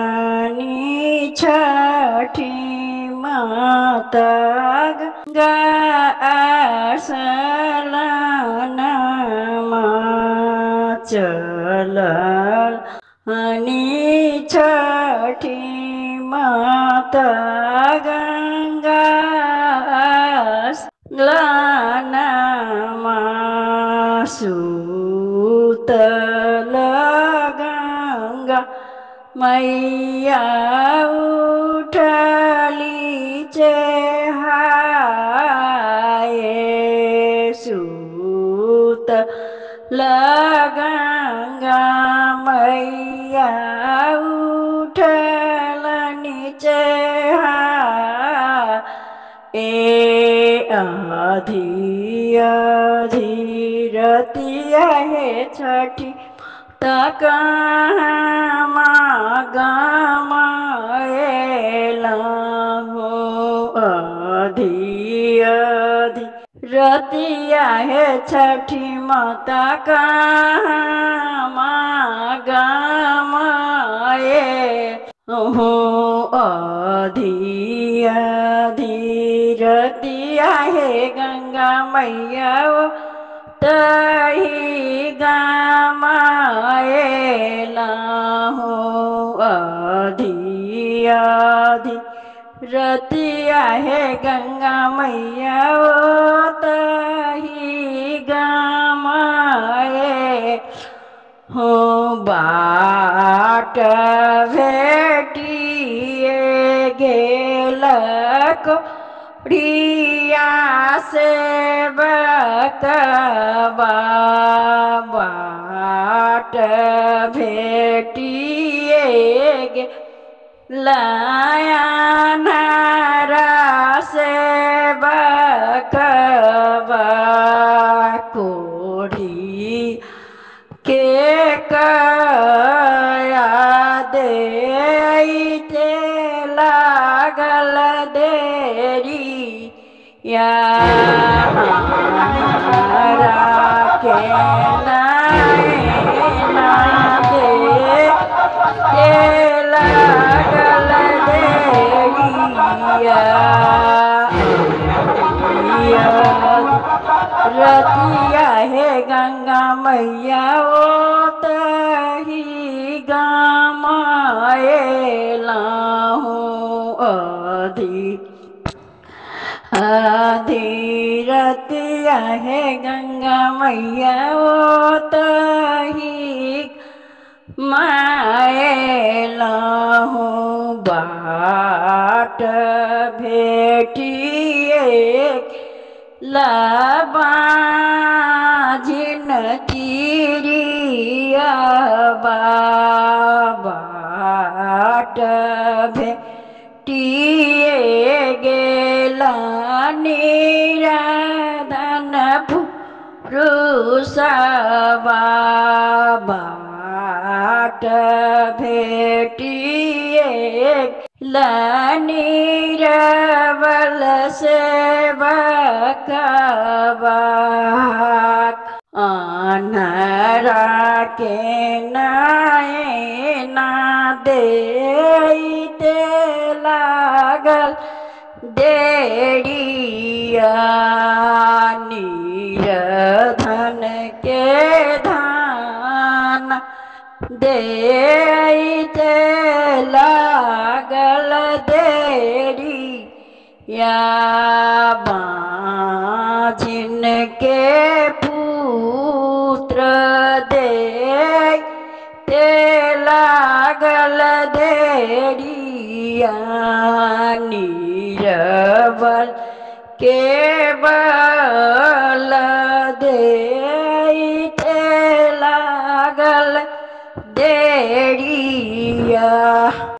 चलनी छठी माता गंगा आसलनमा चलनी छठी माता गंगा आसलनमा सुतल गंगा मैया उठली चेहाए सुतल गंगा मैया उठल नीचे आधी आधी रतिया है छठी तक गमाएला हो आधी आधी रतिया है छठी माता का गमाए हो आधी आधी रतिया है गंगा मैया तही गमाएला हो आधी आधी रतिया है गंगा मैया तही गमाए हो बाट भेटिए गेलक प्रिया से बकबा बाट भेटिए गे लायानारा से बकबा कोढ़ी के कया दे लागल देरी या हमारा के नैना दे लागल देरिया रतिया है गंगा मैया ओ तही गमाएला हूँ आधी आधी रतिया है गंगा मैया ओ तही माएला हूँ बाट भेटिए लाबाजिन तीरिया बाट भेटिए गेला निराधन पुरुषवा बाट भेटिए लानिरवल सेवकवा अनहरा के नैना देते लागल देरिया निरधन के धान देते लागल देरी या बाजिन के पुत्र देते लागल देरिया नीरवल के बल देते लागल देरिया